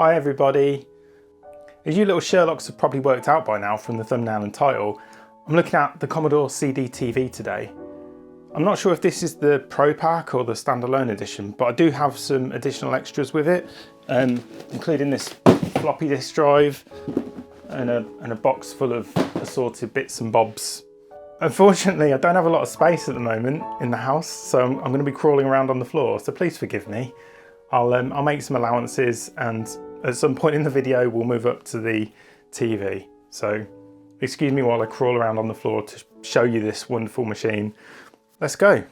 Hi everybody. As you little Sherlocks have probably worked out by now from the thumbnail and title, I'm looking at the Commodore CDTV today. I'm not sure if this is the Pro Pack or the standalone edition, but I do have some additional extras with it, including this floppy disk drive and a box full of assorted bits and bobs. Unfortunately, I don't have a lot of space at the moment in the house, so I'm going to be crawling around on the floor, so please forgive me. I'll make some allowances, and at some point in the video we'll move up to the TV. So excuse me while I crawl around on the floor to show you this wonderful machine. Let's go.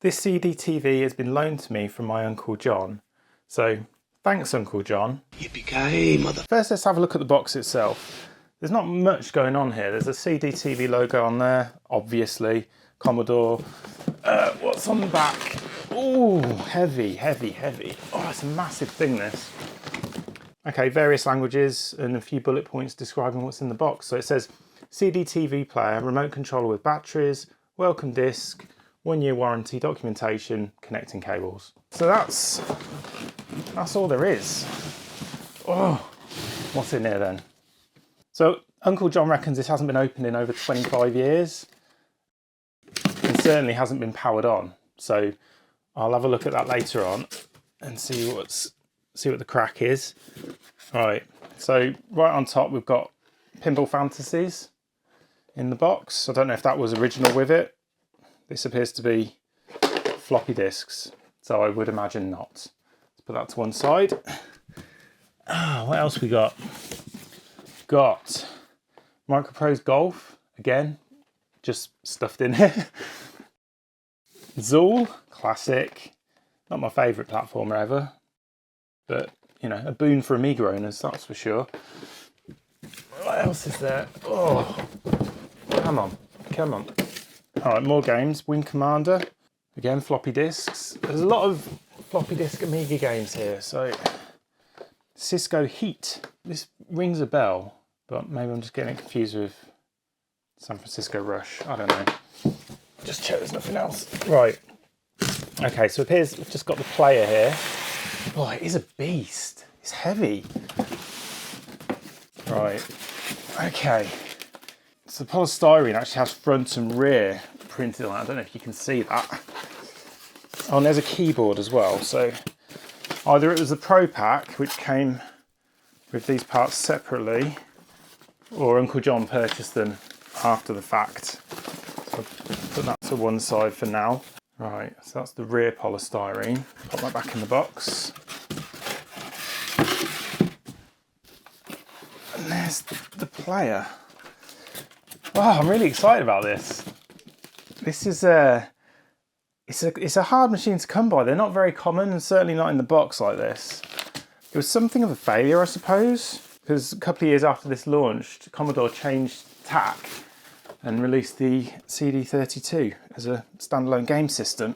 This CDTV has been loaned to me from my Uncle John, so thanks Uncle John. Yippee-ki-yay, mother. First let's have a look at the box itself. There's not much going on here. There's a CDTV logo on there, obviously. Commodore. What's on the back? Oh, heavy, heavy, heavy. Oh, it's a massive thing, this. Okay, various languages and a few bullet points describing what's in the box. So it says CDTV player, remote controller with batteries, welcome disc, 1-year warranty, documentation, connecting cables. So that's all there is. Oh, what's in there then? So Uncle John reckons this hasn't been opened in over 25 years. And certainly hasn't been powered on. So I'll have a look at that later on and see what the crack is. All right, so right on top we've got Pinball Fantasies in the box. I don't know if that was original with it. This appears to be floppy disks, so I would imagine not. Let's put that to one side. What else we got? Got Microprose Golf, again, just stuffed in here. Zool, classic. Not my favourite platformer ever, but you know, a boon for Amiga owners, that's for sure. What else is there? Oh, come on, come on. All right, more games. Wing Commander, again, floppy disks. There's a lot of floppy disk Amiga games here. So, Cisco Heat. This rings a bell, but maybe I'm just getting it confused with San Francisco Rush. I don't know. Just check there's nothing else. Right. Okay, so it appears we've just got the player here. Oh, it is a beast. It's heavy. Right. Okay. So the polystyrene actually has front and rear printed on it. I don't know if you can see that. Oh, and there's a keyboard as well. So either it was the Pro Pack, which came with these parts separately, or Uncle John purchased them after the fact. So put that to one side for now. Right, so that's the rear polystyrene. Pop that back in the box. And there's the player. Oh, I'm really excited about this. This is it's a hard machine to come by. They're not very common, and certainly not in the box like this. It was something of a failure, I suppose, because a couple of years after this launched, Commodore changed tack and released the CD32 as a standalone game system.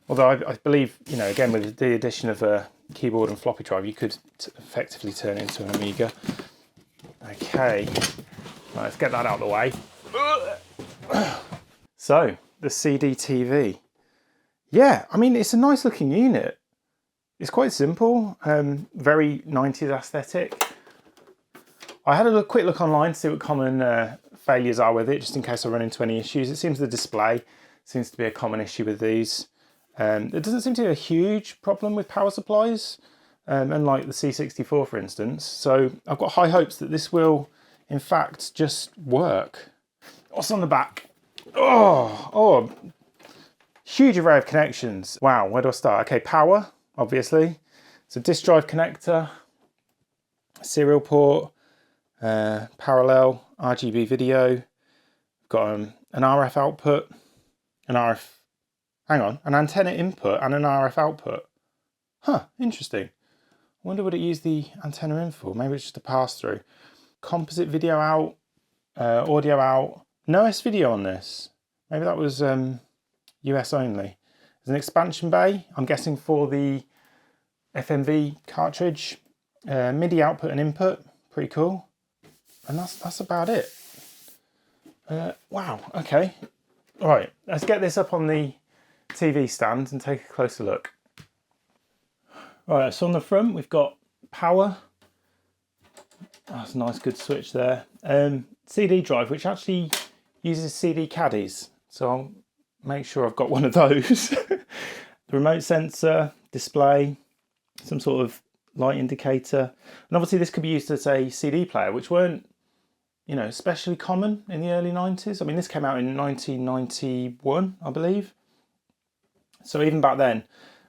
Although I believe, you know, again with the addition of a keyboard and floppy drive, you could effectively turn it into an Amiga. Okay, right, let's get that out of the way. So, the CDTV. Yeah, I mean, it's a nice looking unit. It's quite simple, very 90s aesthetic. I had a quick look online to see what common failures are with it, just in case I run into any issues. It seems the display seems to be a common issue with these. There doesn't seem to be a huge problem with power supplies, unlike the C64 for instance. So I've got high hopes that this will in fact just work. What's on the back? Oh, huge array of connections. Wow, where do I start? Okay, power, obviously. It's a disk drive connector, serial port, parallel RGB video. Got an RF output, an antenna input and an RF output. Huh, interesting. I wonder would it use the antenna in for? Maybe it's just a pass through. Composite video out, audio out. No S-video on this. Maybe that was US only. There's an expansion bay, I'm guessing for the FMV cartridge. MIDI output and input, pretty cool. And that's about it. Wow, okay. All right, let's get this up on the TV stand and take a closer look. Right, so on the front we've got power. That's a nice good switch there. CD drive, which actually uses CD caddies, so I'll make sure I've got one of those. The remote sensor, display, some sort of light indicator, and obviously this could be used as a CD player, which weren't, you know, especially common in the early 90s. I mean, this came out in 1991, I believe. So even back then,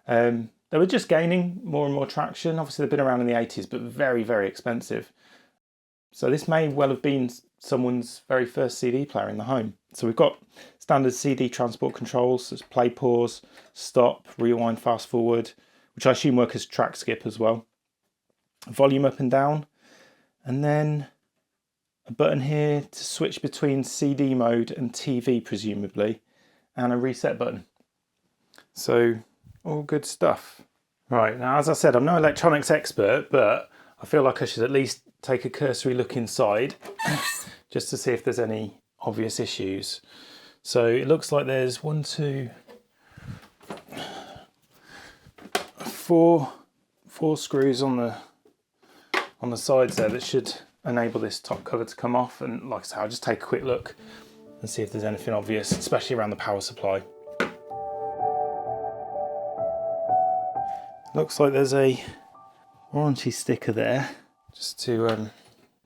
they were just gaining more and more traction. Obviously they've been around in the 80s, but very, very expensive. So this may well have been someone's very first CD player in the home. So we've got standard CD transport controls, such as play, pause, stop, rewind, fast forward, which I assume work as track skip as well. Volume up and down, and then a button here to switch between CD mode and TV presumably, and a reset button. So all good stuff. Right, now as I said, I'm no electronics expert, but I feel like I should at least take a cursory look inside just to see if there's any obvious issues. So it looks like there's 1, 2, 4 screws on the sides there that should enable this top cover to come off, and like I said, I'll just take a quick look and see if there's anything obvious, especially around the power supply. Looks like there's a warranty sticker there just to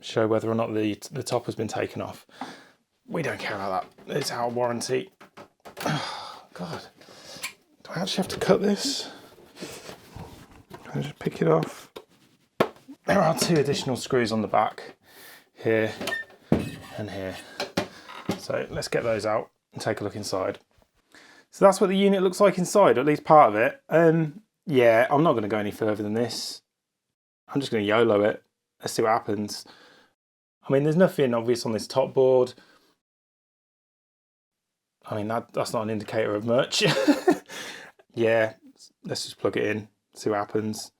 show whether or not the top has been taken off. We don't care about that, it's our warranty. Oh, God, do I actually have to cut this? Can I just pick it off? There are 2 additional screws on the back, here and here. So let's get those out and take a look inside. So that's what the unit looks like inside, or at least part of it. Yeah, I'm not going to go any further than this. I'm just going to YOLO it. Let's see what happens. I mean, there's nothing obvious on this top board. I mean, that's not an indicator of much. Yeah, let's just plug it in, see what happens.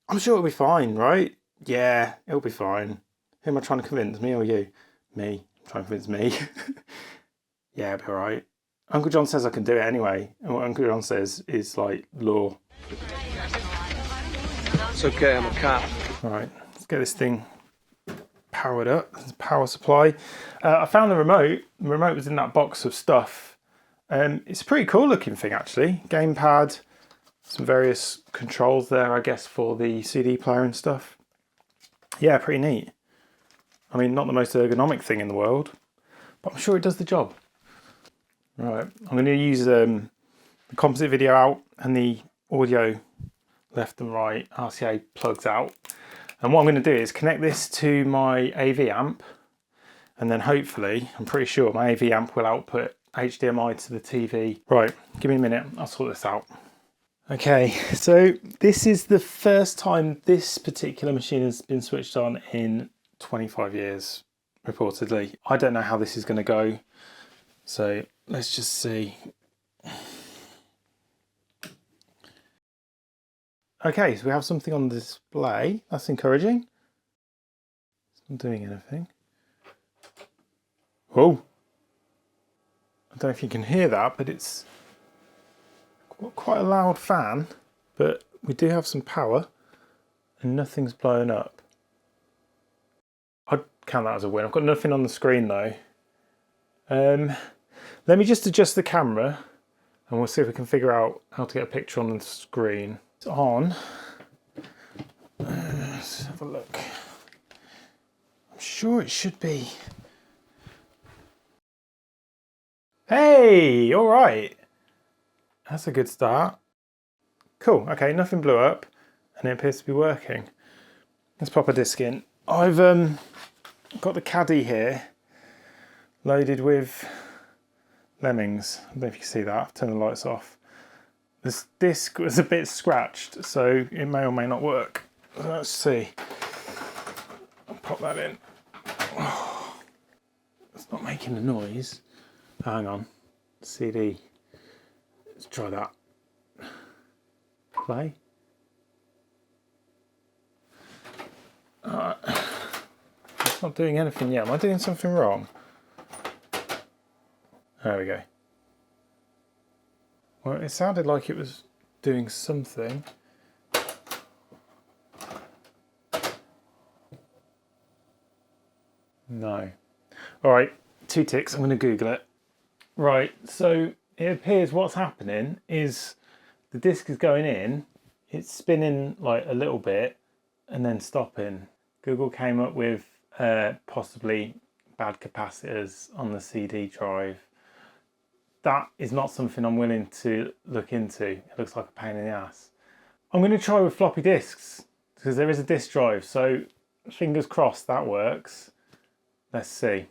I'm sure it'll be fine, right? Yeah, it'll be fine. Who am I trying to convince, me or you? Me. I'm trying to convince me. Yeah, it'll be alright. Uncle John says I can do it anyway, and what Uncle John says is like law. It's okay, I'm a cop. Alright, let's get this thing powered up. There's a power supply. I found the remote. The remote was in that box of stuff. It's a pretty cool looking thing actually. Gamepad, some various controls there, I guess, for the CD player and stuff. Yeah, pretty neat. I mean, not the most ergonomic thing in the world, but I'm sure it does the job. Right, I'm going to use the composite video out and the audio left and right RCA plugs out. And what I'm going to do is connect this to my AV amp, and then hopefully, I'm pretty sure my AV amp will output HDMI to the TV. Right, give me a minute, I'll sort this out. Okay, so this is the first time this particular machine has been switched on in 25 years, reportedly. I don't know how this is going to go, so let's just see. Okay, so we have something on display. That's encouraging. It's not doing anything. Oh! I don't know if you can hear that, but it's quite a loud fan. But we do have some power, and nothing's blowing up. I'd count that as a win. I've got nothing on the screen though. Let me just adjust the camera, and we'll see if we can figure out how to get a picture on the screen. It's on. Let's have a look. I'm sure it should be. Hey, all right. That's a good start. Cool, okay, nothing blew up and it appears to be working. Let's pop a disc in. I've got the caddy here loaded with lemmings. I don't know if you can see that, I've turned the lights off. This disc was a bit scratched, so it may or may not work. Let's see. I'll pop that in. Oh, it's not making a noise. Hang on. CD. Let's try that. Play. It's not doing anything yet. Am I doing something wrong? There we go. Well, it sounded like it was doing something. No. All right, 2 ticks. I'm going to Google it. Right, so it appears what's happening is the disc is going in, it's spinning like a little bit and then stopping. Google came up with possibly bad capacitors on the CD drive. That is not something I'm willing to look into. It looks like a pain in the ass. I'm going to try with floppy disks because there is a disk drive, so fingers crossed that works. Let's see.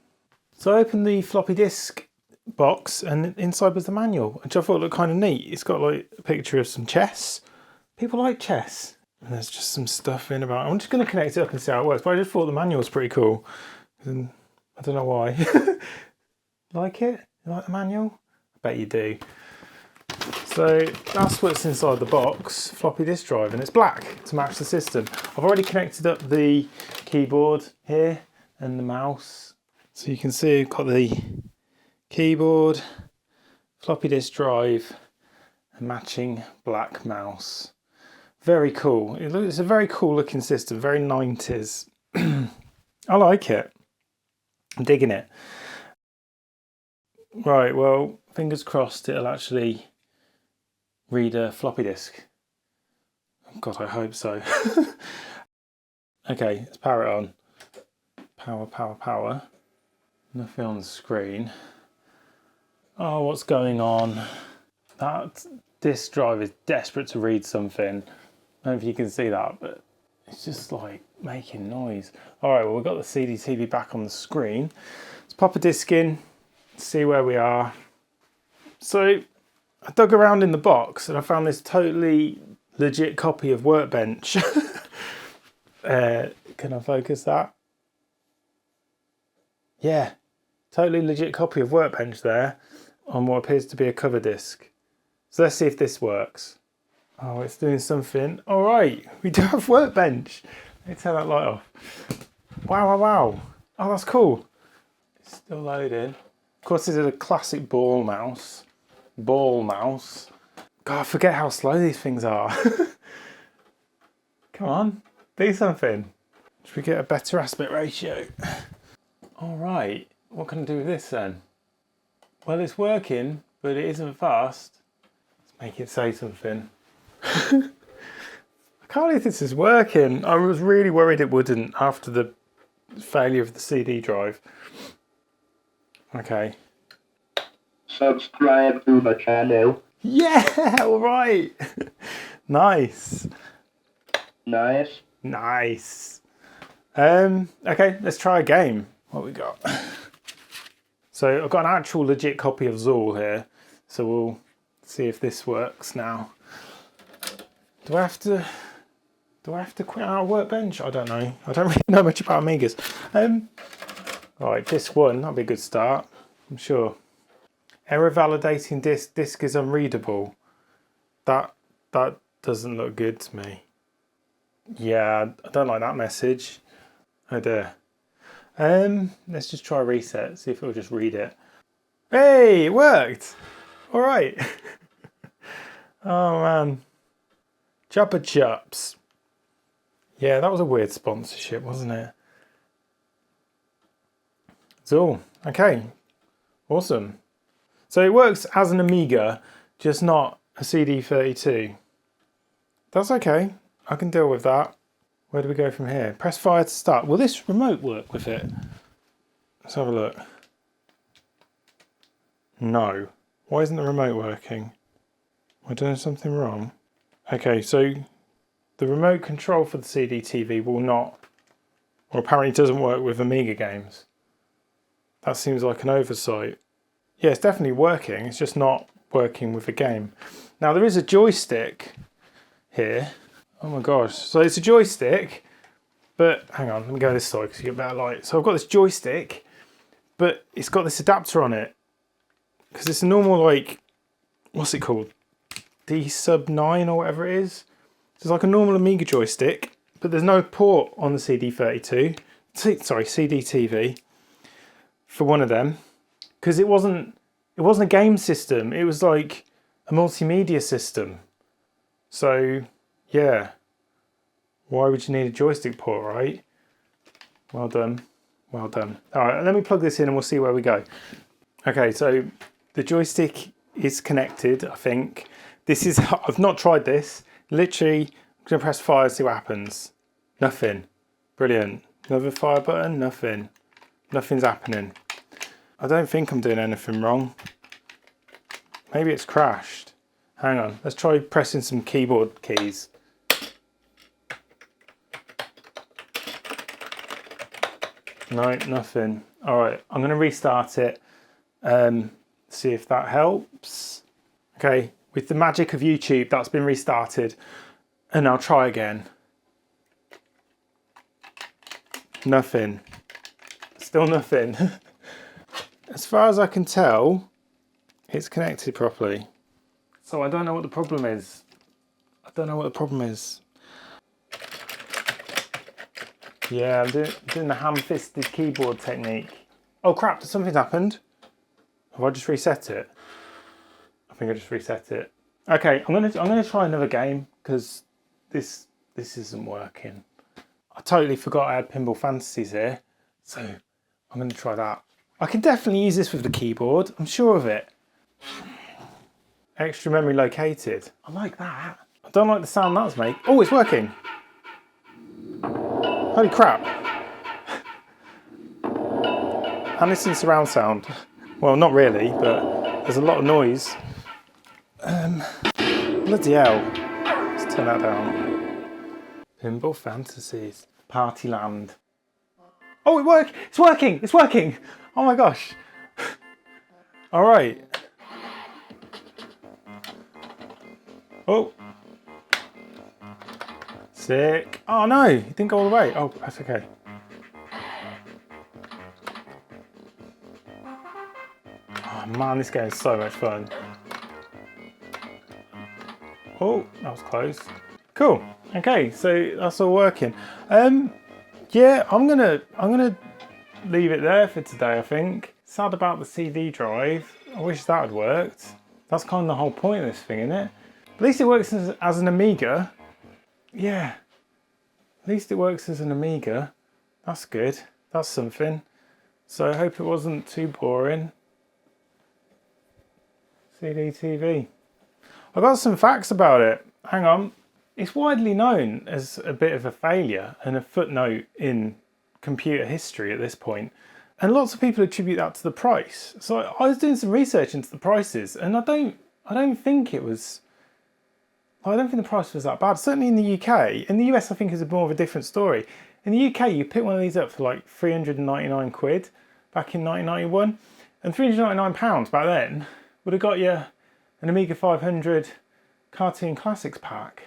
So I opened the floppy disk box and inside was the manual, which I thought looked kind of neat. It's got like a picture of some chess. People like chess. And there's just some stuff in about. I'm just going to connect it up and see how it works, but I just thought the manual was pretty cool. And I don't know why. Like it? You like the manual? I bet you do. So that's what's inside the box, floppy disk drive, and it's black to match the system. I've already connected up the keyboard here and the mouse. So you can see I've got the keyboard, floppy disk drive, and matching black mouse. Very cool. It's a very cool looking system, very 90s. I like it. I'm digging it. Right, well, fingers crossed it'll actually read a floppy disk. God, I hope so. Okay, let's power it on. Power, power, power. Nothing on the screen. Oh, what's going on? That disk drive is desperate to read something. I don't know if you can see that, but it's just like making noise. All right, well, we've got the CDTV back on the screen. Let's pop a disc in, see where we are. So I dug around in the box and I found this totally legit copy of Workbench. Can I focus that? Yeah, totally legit copy of Workbench there on what appears to be a cover disc. So let's see if this works. Oh, it's doing something. All right, we do have Workbench. Let me turn that light off. Wow, wow, wow. Oh, that's cool. It's still loading. Of course, this is a classic ball mouse. Ball mouse. God, I forget how slow these things are. Come on, do something. Should we get a better aspect ratio? All right, what can I do with this then? Well, it's working, but it isn't fast. Let's make it say something. I can't believe this is working. I was really worried it wouldn't after the failure of the CD drive. Okay. Subscribe to the channel. Yeah, all right. Nice. Nice. Nice. Okay, let's try a game. What we got? So I've got an actual legit copy of Zool here. So we'll see if this works now. Do I have to quit our Workbench? I don't know. I don't really know much about Amigas. Right, disc 1, that'll be a good start, I'm sure. Error validating disk is unreadable. That doesn't look good to me. Yeah, I don't like that message. Oh dear. Let's just try reset, see if it'll just read it. Hey, it worked! Alright. Oh man. Chuppa Chups. Yeah, that was a weird sponsorship, wasn't it? Zool. Okay. Awesome. So it works as an Amiga, just not a CD32. That's okay. I can deal with that. Where do we go from here? Press fire to start. Will this remote work with it? Let's have a look. No. Why isn't the remote working? Am I doing something wrong? Okay, so the remote control for the CDTV will not, or apparently doesn't work with Amiga games. That seems like an oversight. Yeah, it's definitely working. It's just not working with the game. Now there is a joystick here. Oh my gosh. So it's a joystick, but hang on, let me go this side because you get better light. So I've got this joystick, but it's got this adapter on it. Because it's a normal, like, what's it called? D sub 9 or whatever it is. So it's like a normal Amiga joystick, but there's no port on the CD32. Sorry, CDTV for one of them. Because it wasn't a game system. It was like a multimedia system. So yeah, why would you need a joystick port, right? Well done, well done. All right, let me plug this in and we'll see where we go. Okay, so the joystick is connected, I think. This is, I've not tried this. Literally, I'm gonna press fire, see what happens. Nothing. Brilliant. Another fire button, nothing. Nothing's happening. I don't think I'm doing anything wrong. Maybe it's crashed. Hang on, let's try pressing some keyboard keys. No, nothing. All right, I'm gonna restart it. See if that helps. Okay, with the magic of YouTube, that's been restarted. And I'll try again. Nothing. Still nothing. As far as I can tell, it's connected properly. So I don't know what the problem is. I don't know what the problem is. Yeah, I'm doing the ham-fisted keyboard technique. Oh crap, something's happened. Have I just reset it? I think I just reset it. Okay, I'm gonna try another game because this isn't working. I totally forgot I had Pinball Fantasies here, so I'm gonna try that. I can definitely use this with the keyboard, I'm sure of it. Extra memory located. I like that. I don't like the sound that's making. Oh, it's working. Holy crap. And this is surround sound. Well, not really, but there's a lot of noise. Bloody hell. Let's turn that down. Pinball Fantasies. Partyland. Oh, it's working! It's working! Oh my gosh. All right. Oh. Sick. Oh no, it didn't go all the way. Oh, that's okay. Oh man, this game is so much fun. Oh, that was close. Cool. Okay, so that's all working. Yeah, I'm gonna leave it there for today, I think. Sad about the CD drive. I wish that had worked. That's kind of the whole point of this thing, isn't it? At least it works as an Amiga. Yeah. At least it works as an Amiga. That's good. That's something. So I hope it wasn't too boring. CDTV. I got some facts about it. Hang on. It's widely known as a bit of a failure and a footnote in computer history at this point. And lots of people attribute that to the price. So I was doing some research into the prices and I don't think it was, I don't think the price was that bad. Certainly in the UK. In the US I think is more of a different story. In the UK you pick one of these up for like 399 quid back in 1991. And £399 back then would have got you an Amiga 500 Cartoon Classics pack.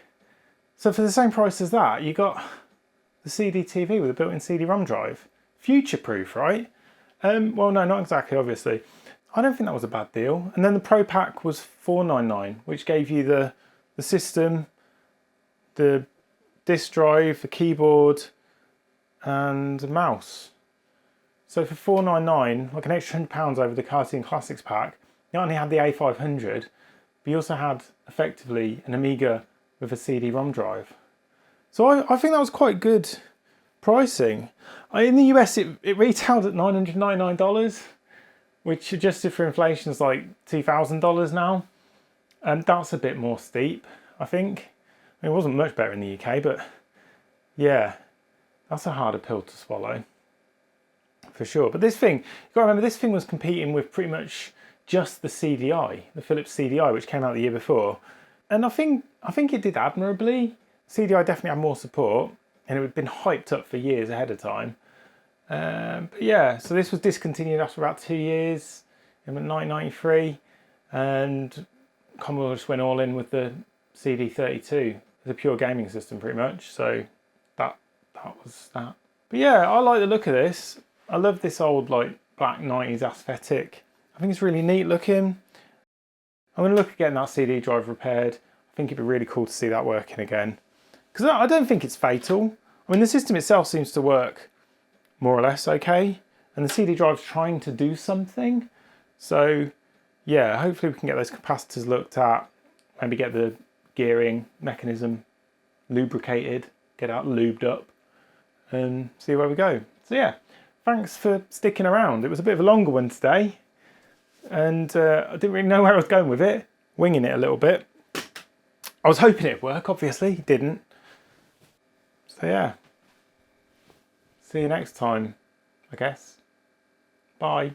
So for the same price as that, you got the CDTV with a built-in CD-ROM drive. Future-proof, right? Well, no, not exactly, obviously. I don't think that was a bad deal. And then the Pro Pack was $499, which gave you the system, the disk drive, the keyboard, and a mouse. So for $499, like an extra £100 over the Cartoon Classics pack, you not only had the A500, but you also had effectively an Amiga with a CD-ROM drive. So I think that was quite good pricing. In the US it retailed at $999, which adjusted for inflation is like $2,000 now. And that's a bit more steep, I think. I mean, it wasn't much better in the UK, but yeah, that's a harder pill to swallow, for sure. But this thing, you've got to remember, this thing was competing with pretty much just the CDI, the Philips CDI, which came out the year before. And I think it did admirably. CDI definitely had more support, and it had been hyped up for years ahead of time. But yeah, so this was discontinued after about 2 years in 1993, and Commodore just went all in with the CD32, the pure gaming system pretty much. So that was that. But yeah, I like the look of this. I love this old like black 90s aesthetic. I think it's really neat looking. I'm going to look at getting that CD drive repaired. I think it'd be really cool to see that working again. Because I don't think it's fatal. I mean, the system itself seems to work more or less okay. And the CD drive's trying to do something. So yeah, hopefully we can get those capacitors looked at, maybe get the gearing mechanism lubricated, get it lubed up, and see where we go. So yeah, thanks for sticking around. It was a bit of a longer one today, and I didn't really know where I was going with it, winging it a little bit. I was hoping it'd work, obviously, it didn't. So yeah, see you next time, I guess. Bye.